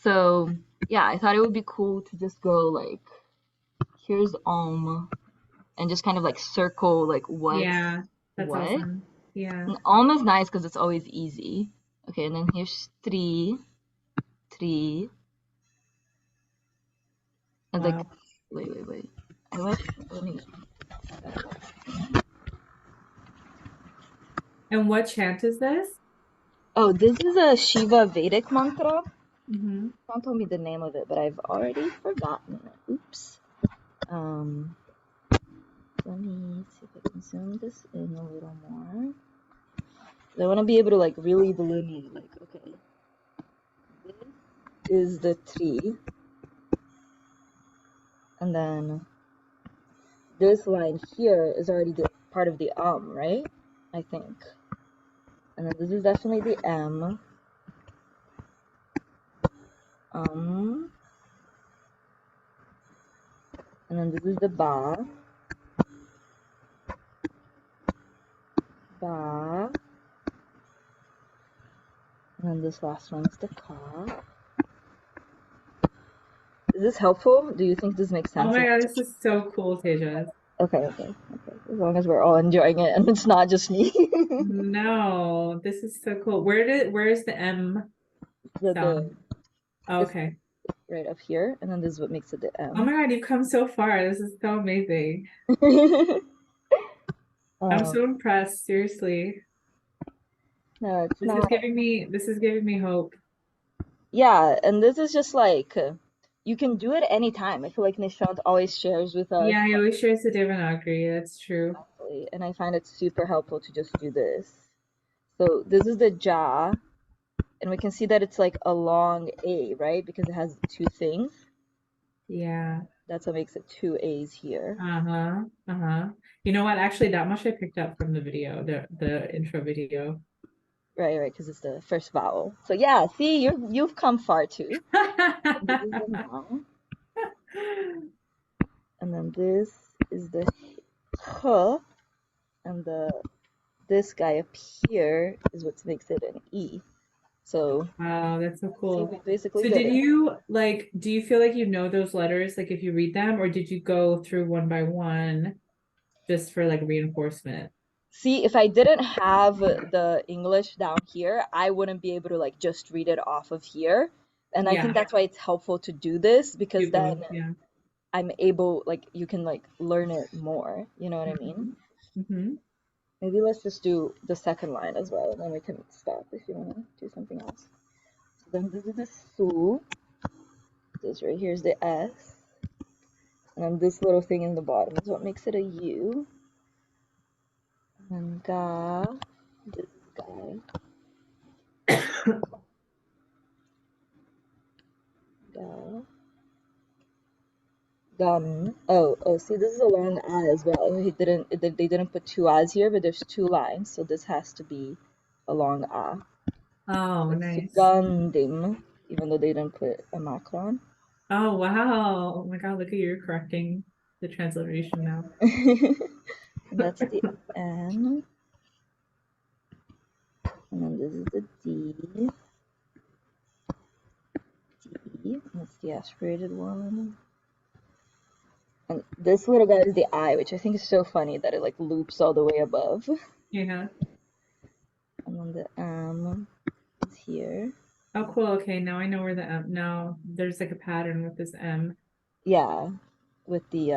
So yeah, I thought it would be cool to just go like, here's and just kind of like circle like what's Yeah, that's what. awesome. Yeah. And is nice because it's always easy. Okay, and then here's three, and like, Wow. wait. I wish, let me, And what chant is this? oh, this is a Shiva Vedic mantra. Mm-hmm. Someone told me the name of it, but I've already forgotten it. Oops. Let me see if I can zoom this in a little more. I want to be able to like really delineate, like, okay, this is the tree, and then this line here is already the part of the right? I think. And then this is definitely the M. And then this is the ba. Ba. And then this last one is the ka. Is this helpful? Do you think this makes Oh sense? my God, this is so cool, Tejas. Okay. As long as we're all enjoying it and it's not just me. No, this is so cool. Where's the M The sound? Oh, It's okay. right up here, and then this is what makes it the Oh my M. God, you've come so far. This is so amazing. I'm um, so impressed, seriously. no, it's This is not. giving me hope. Yeah, and this is just like you can do it anytime. I feel like Nishant always shares with us, Yeah, he always shares the Devanagri. That's true. and I find it super helpful to just do this. So this is the ja, and we can see that it's like a long A, right? Because it has two things. Yeah. That's what makes it two A's here. Uh-huh. Uh-huh. You know what? Actually, that much I picked up from the video, the intro video. Right, because it's the first vowel. So yeah, see, you've come far too. And this is the ma, and then this is the h, and this guy up here is what makes it an E. So Wow, that's so see, cool. we basically So did did it. you like, do you feel like you know those letters, like if you read them, or did you go through one by one just for like reinforcement? See, if I didn't have the English down here, I wouldn't be able to like just read it off of here. And I think Yeah, that's why it's helpful to do this because do both. then Yeah. I'm able, like, you can like learn it more. You know what I mean? Mm-hmm. Maybe let's just do the second line as well, and then we can stop if you want to do something else. So then this is the su. This right here is the S. And then this little thing in the bottom is what makes it a U. And then ga, this guy, ga, gun. See, this is a long I as well. They didn't put two I's here, but there's two lines, so this has to be a long A. Oh, It's nice. sugandhíṃ, even though they didn't put a macron. Oh, wow. Oh my God, look at you correcting the transliteration now. And that's the N. And then this is the D. That's the aspirated one. And this little guy is the I, which I think is so funny that it like loops all the way above. Yeah. And then the M is here. Oh, cool. Okay, now I know where the M. Now there's like a pattern with this M. Yeah, with the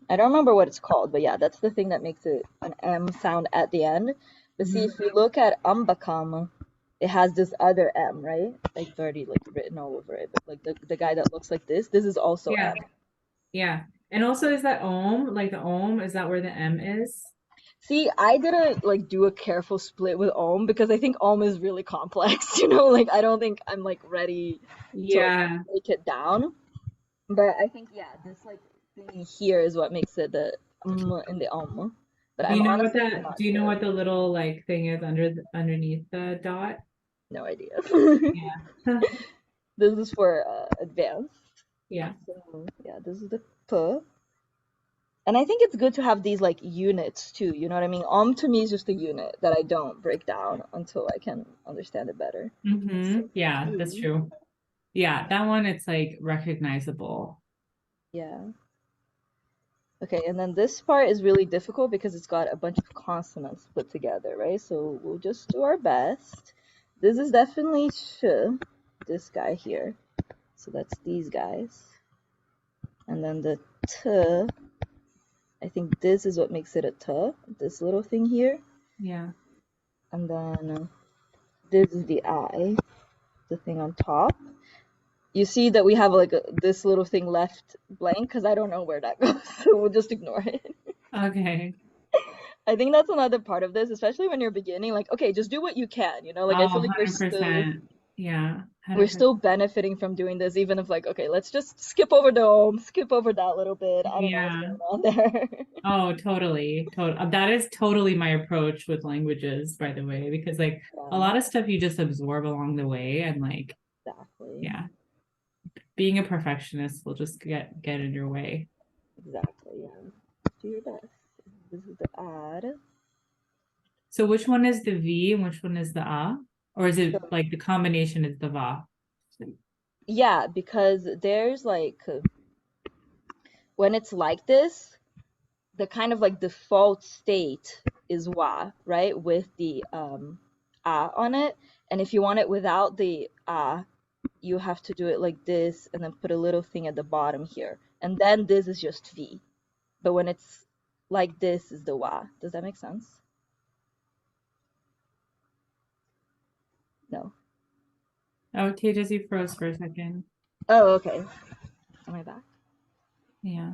I don't remember what it's called, but yeah, that's the thing that makes it an M sound at the end. But see, Mhm. if we look at yajāmahe, it has this other M, right? Like it's already like written all over it. But like the guy that looks like this is also Yeah. M. Yeah. And also, is that Om, like the Om, is that where the M is? See, I didn't like do a careful split with because I think is really complex, like I don't think I'm like ready to like Yeah. break it down. But I think yeah, this like thing here is what makes it the in the But Do I'm you know what honestly that, not do you know sure. what the little like thing is underneath the dot? No idea. Yeah. This is for advanced. Yeah. So yeah, this is the P. And I think it's good to have these like units too, you know what I mean? To me is just a unit that I don't break down until I can understand it better. Mm-hmm. So Yeah, that's E, true. Yeah, that one, it's like recognizable. Yeah. Okay, and then this part is really difficult because it's got a bunch of consonants put together, right? So we'll just do our best. This is definitely sh, this guy here. So that's these guys. And then the t, I think this is what makes it a t, this little thing here. Yeah. And then this is the I, the thing on top. You see that we have like this little thing left blank because I don't know where that goes, so we'll just ignore it. Okay. I think that's another part of this, especially when you're beginning. Like, okay, just do what you can, you know? Like, I Oh, feel like %. Yeah, we're 100%. still benefiting from doing this, even if like, okay, let's just skip over the home, skip over that little bit. I don't know what's Yeah. going on there. Oh, totally. That is totally my approach with languages, by the way, because like a Yeah, lot of stuff you just absorb along the way, and like, exactly. yeah, being a perfectionist will just get in your way. Exactly, yeah. Do your best. This is the odd. So which one is the V and which one is the A? Or is So, it like the combination is the Va? yeah, because there's like, when it's like this, the kind of like default state is wa, right? With the a on it. And if you want it without the a, you have to do it like this and then put a little thing at the bottom here. And then this is just V. But when it's like this is the wa. Does that make sense? No. Oh, Tejas, you froze for a second. Oh, okay. Am I back? Yeah.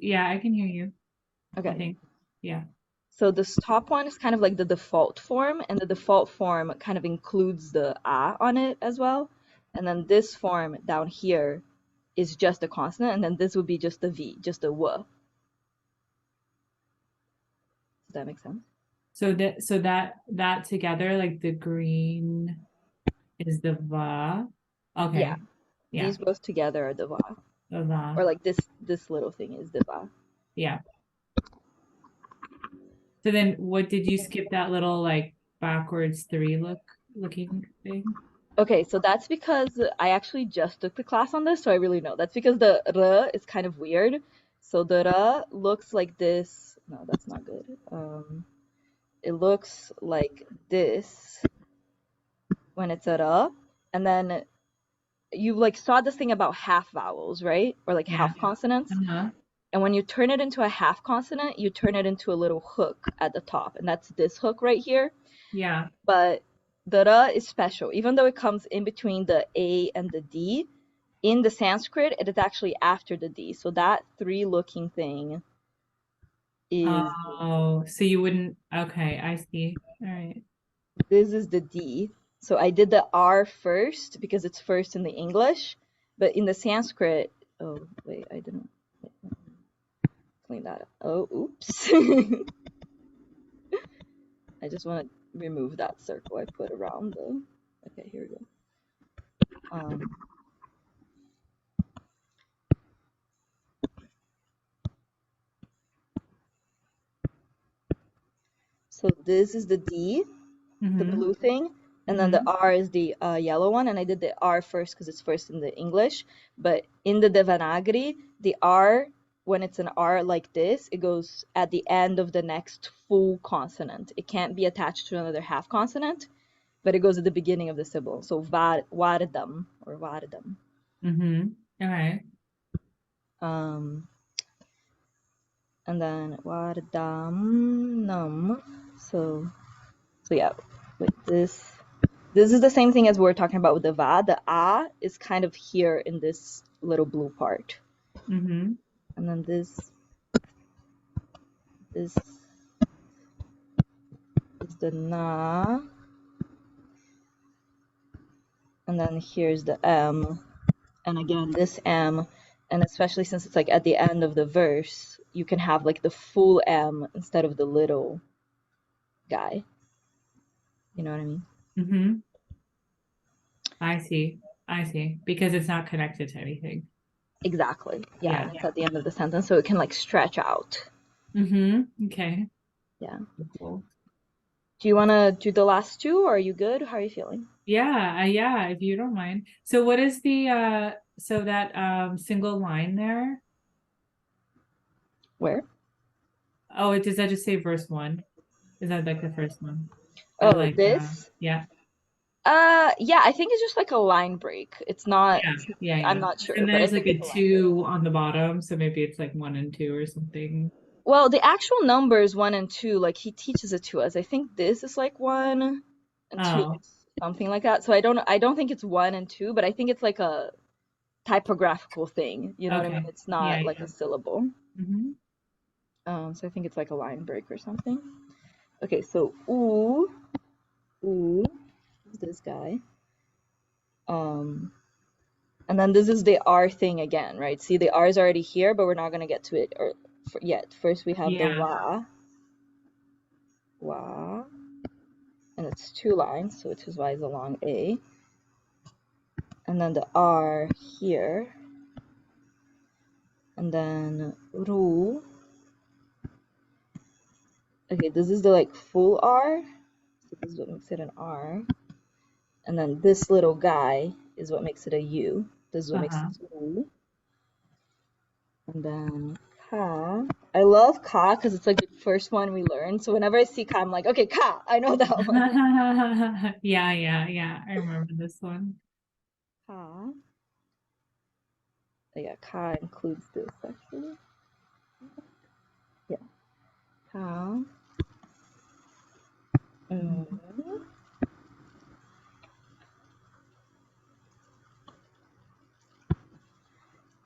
Yeah, I can hear you, I Okay. think. Yeah. So this top one is kind of like the default form, and the default form kind of includes the a on it as well. And then this form down here is just a consonant, and then this would be just the v, just a w. Does that make sense? So that together, like the green is the Va. Yeah, Okay. Yeah. these both together are the va, The Va. or like this little thing is the va. Yeah. So then what did you skip that little like backwards three looking thing? Okay, so that's because I actually just took the class on this, so I really know. That's because the r is kind of weird. So the r looks like this. No, that's not good. It looks like this when it's at up, and then you like saw this thing about half vowels, right? Or like Yeah. half consonants. Uh-huh. And when you turn it into a half consonant, you turn it into a little hook at the top, and that's this hook right here. Yeah. But the ra is special, even though it comes in between the a and the d. In the Sanskrit, it is actually after the d. So that three-looking thing is Oh, so you wouldn't, okay, I see. All right. this is the D. So I did the R first because it's first in the English, but in the Sanskrit, oh wait, I didn't clean that up. Oh, oops. I just want to remove that circle I put around the. Okay, here we go. Um, so this is the D, the Mm-hmm. blue thing, and then the Mm-hmm. R is the yellow one, and I did the R first because it's first in the English, but in the Devanagri, the R, when it's an R like this, it goes at the end of the next full consonant. It can't be attached to another half consonant, but it goes at the beginning of the syllable. So vardam or vardam. Mm-hmm. Okay. Um, and then vardhanam. So yeah, with this. This is the same thing as we were talking about with the va. The a is kind of here in this little blue part. Mm-hmm. And then this is the na. And then here's the m. And again, this m. And especially since it's like at the end of the verse, you can have like the full m instead of the little guy. You know what I mean? Mm-hmm. I see. I see. Because it's not connected to anything. Exactly. Yeah, Yeah. and it's at the end of the sentence, so it can like stretch out. Mm-hmm. Okay. Yeah. Cool. Do you want to do the last two, or are you good? How are you feeling? Yeah, if you don't mind. So what is the so that single line there? Where? Oh, does that just say verse 1? Is that like the first one? That Oh, like this? yeah. Yeah, I think it's just like a line break. It's not, I'm Yeah. not sure, And but I there's think like a it's a line break. 2 on the bottom, so maybe it's like 1 and 2 or something. Well, the actual numbers one and two, like he teaches it to us. I think this is like one and two, Oh, something like that. So I don't think it's one and two, but I think it's like a typographical thing. You know what I mean? okay. It's not like Yeah. a syllable. Hmm. So I think it's like a line break or something. Okay, so ooh, is this guy. Um, and then this is the R thing again, right? See, the R is already here, but we're not gonna get to it yet. First, we have the Yeah. wa, and it's 2 lines, so which is why it's a long A. And then the R here, and then ru. Okay, this is the like full R, so this is what makes it an R. And then this little guy is what makes it a U. This is what makes Uh-huh. it U. And then ka. I love ka because it's like the first one we learned. So whenever I see ka, I'm like, okay, ka, I know that one. Yeah. I remember this one. Ka. Yeah, ka includes this actually. Yeah, ka. Mm.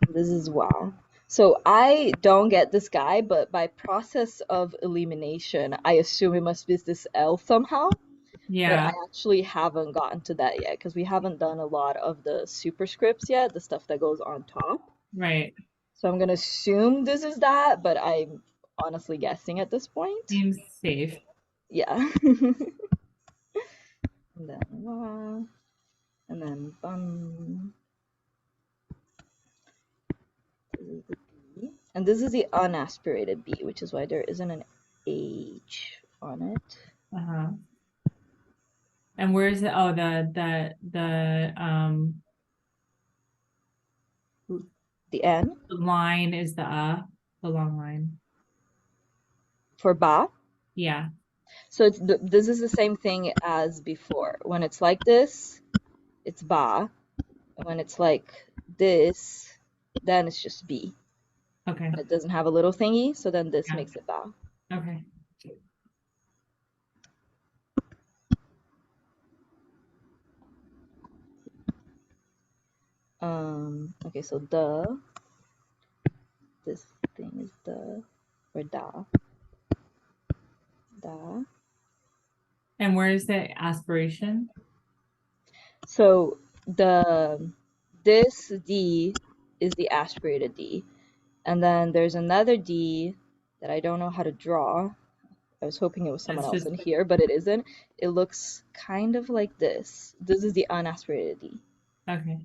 This is wow. So I don't get this guy, but by process of elimination, I assume it must be this L somehow. But I Yeah, actually haven't gotten to that yet because we haven't done a lot of the superscripts yet, the stuff that goes on top. right. So I'm gonna assume this is that, but I'm honestly guessing at this point. Seems safe. Yeah. And then wa, and then bum. This is the B. And this is the unaspirated B, which is why there isn't an H on it. Uh-huh. And where is it? Oh, The N the line is the long line. for ba. Yeah. So this is the same thing as before. When it's like this, it's ba. And when it's like this, then it's just B. Okay. It doesn't have a little thingy, so then this Yeah. makes it ba. Okay. Okay, so this thing is the, or da. And where is the aspiration? So this D is the aspirated D. And then there's another D that I don't know how to draw. I was hoping it was someone It's else just in here, but it isn't. It looks kind of like this. This is the unaspirated D. okay.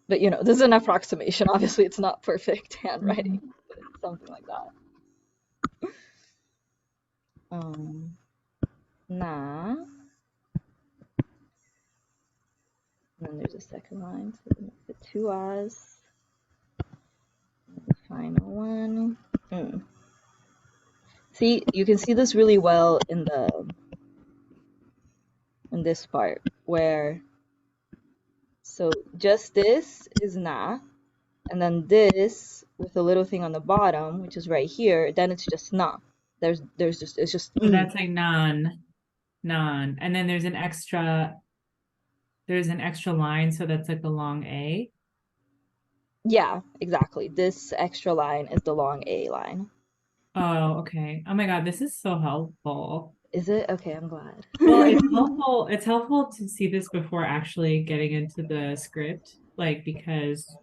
But this is an approximation. Obviously, it's not perfect handwriting, Mhm. but it's something like that. Na. And then there's a second line, so we make the 2 A's. And the final one. See, you can see this really well in this part where, so just this is na, and then this with a little thing on the bottom, which is right here, then it's just na. It's just So that's like non. And then there's an extra line, so that's like the long A. Yeah, exactly. This extra line is the long A line. Oh, okay. Oh my God, this is so helpful. Is it? Okay, I'm glad. Well, it's helpful to see this before actually getting into the script, like because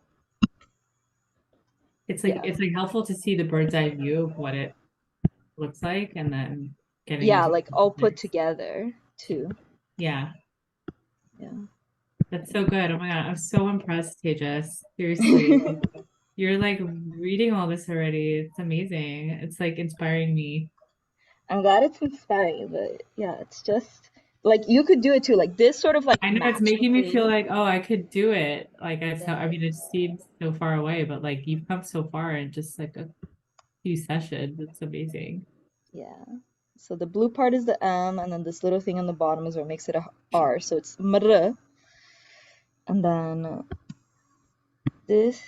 Yeah. it's like helpful to see the bird's eye view of what it looks like and then getting Yeah, into like all put specifics. together too. Yeah, Yeah. that's so good. Oh my God, I'm so impressed, Tejas. Seriously. You're like reading all this already. It's amazing. It's like inspiring me. I'm glad it's inspiring, but yeah, it's just like you could do it too. Like this sort of like I know it's making me feel magically. like, oh, I could do it. Like I Yeah, saw, I mean, it seems so far away, but like you've come so far in just like a few sessions. It's amazing. yeah. So the blue part is the M, and then this little thing on the bottom is what makes it a R. So it's mṛ, and then this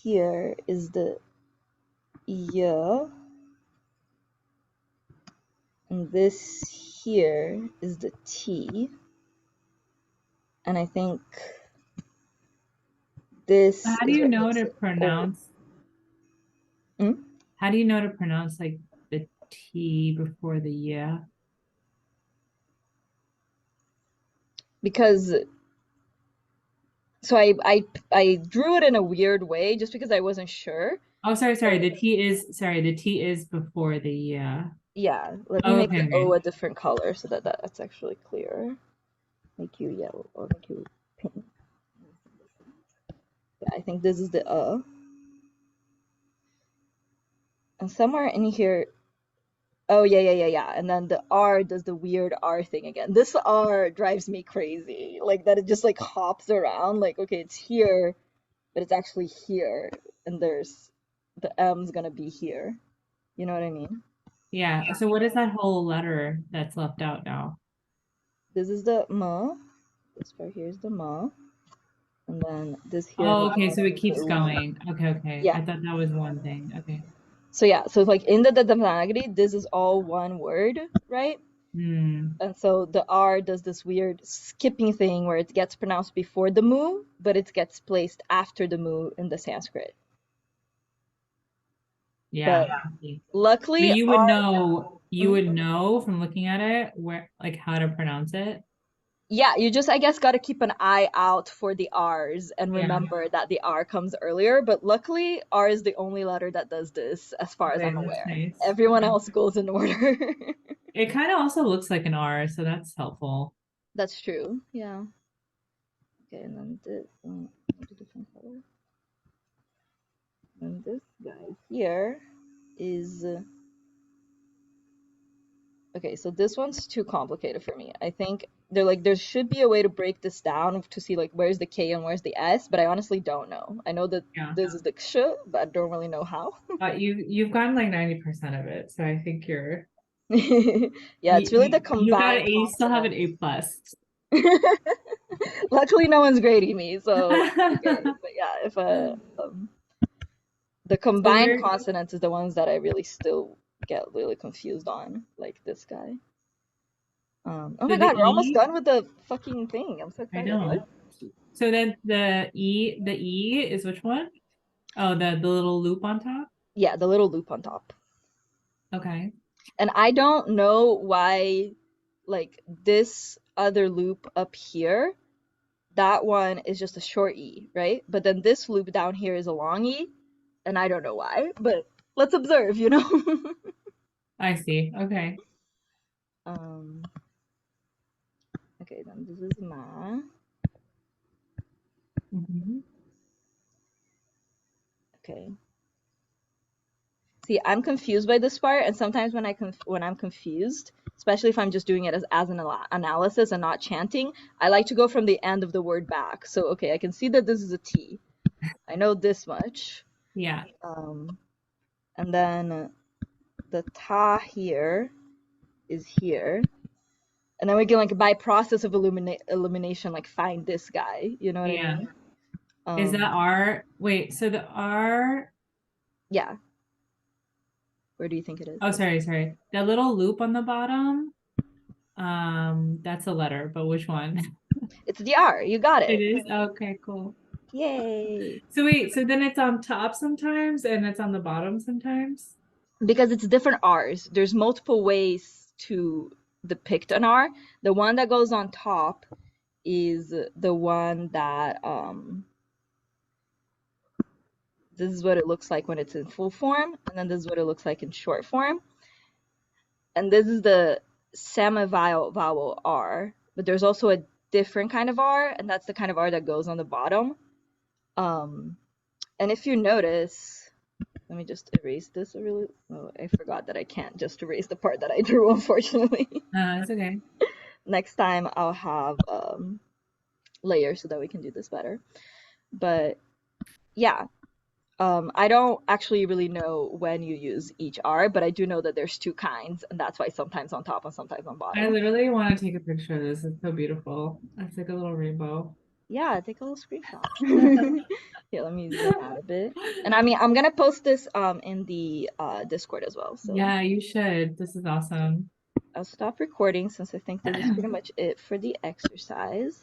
here is the Y, and this here is the T, and I think this How do is you what know makes to it O. pronounce? Mm? How do you know to pronounce like the T before the yeah? Because so I drew it in a weird way just because I wasn't sure. Oh, sorry, But sorry. The T is before the yeah. yeah, let me Oh, make okay, the O okay. a different color so that that's actually clearer. Make you yellow or make you pink. Yeah, I think this is the and somewhere in here. Oh yeah. And then the R does the weird R thing again. This R drives me crazy. Like that it just like hops around. Like okay, it's here, but it's actually here, and there's the M's gonna be here. You know what I mean? Yeah. So what is that whole letter that's left out now? This is the ma. This part here is the ma, and then this here in Oh, the okay. So bottom it is the keeps u. going. Okay, okay. Yeah. I thought that was one thing. Okay. So yeah, so like in the Devanagri, this is all one word, right? Hmm. And so the R does this weird skipping thing where it gets pronounced before the mu, but it gets placed after the mu in the Sanskrit. But Yeah. Okay. But luckily, R, you mm, would know from looking at it where like how to pronounce it. yeah, you just I guess got to keep an eye out for the R's and Yeah. remember that the R comes earlier. But luckily, R is the only letter that does this, as far as Okay, I'm that's aware. nice. Everyone Okay. else goes in order. It kind of also looks like an R, so that's helpful. That's true. Yeah. Okay, and then this make a different color. And this guy here is okay, so this one's too complicated for me. I think they're like there should be a way to break this down to see like where's the K and where's the S, but I honestly don't know. I know that Yeah. this is the ksha, but I don't really know how. But you've gotten like 90% of it, so I think you're Yeah, it's really the you got combined you still have an consonants. A plus. Luckily, no one's grading me, so it's okay. But yeah, if the So combined we're consonants is the ones that I really still get really confused on, like this guy. Oh so my the God, we're almost E, done with the fucking thing. I'm so I excited. know. So then the E is which one? Oh, the little loop on top? Yeah, the little loop on top. Okay. And I don't know why, like, this other loop up here, that one is just a short E, right? But then this loop down here is a long E, and I don't know why, but let's observe, you know? I see. Okay. Um, okay, then this is ma. Mhm. Okay. See, I'm confused by this part, and sometimes when I'm confused, especially if I'm just doing it as an analysis and not chanting, I like to go from the end of the word back. So, okay, I can see that this is a T. I know this much. Yeah. Um, and then the ta here is here. And then we can like by process of elimination like find this guy. You know what I Yeah. mean? Is that Um, R? Wait, so the R, yeah. Where do you think it is? oh, sorry. That little loop on the bottom, that's a letter, but which one? It's the R. You got It it. is? Okay, cool. Yay. So wait, so then it's on top sometimes and it's on the bottom sometimes? Because it's different R's. There's multiple ways to depict an R. The one that goes on top is the one that this is what it looks like when it's in full form, and then this is what it looks like in short form. And this is the semi-vowel R, but there's also a different kind of R, and that's the kind of R that goes on the bottom. Um, and if you notice, let me just erase this oh, I forgot that I can't just erase the part that I drew, unfortunately. It's okay. Next time I'll have layers so that we can do this better. But yeah, I don't actually really know when you use each art, but I do know that there's two kinds, and that's why sometimes on top and sometimes on I bottom. literally want to take a picture of this. It's so beautiful. It's like a little rainbow. Yeah, take a little screenshot. Here, let me zoom out a bit. And I mean, I'm gonna post this in the Discord as well. So Yeah, you should. This is awesome. I'll stop recording since I think this is pretty much it for the exercise.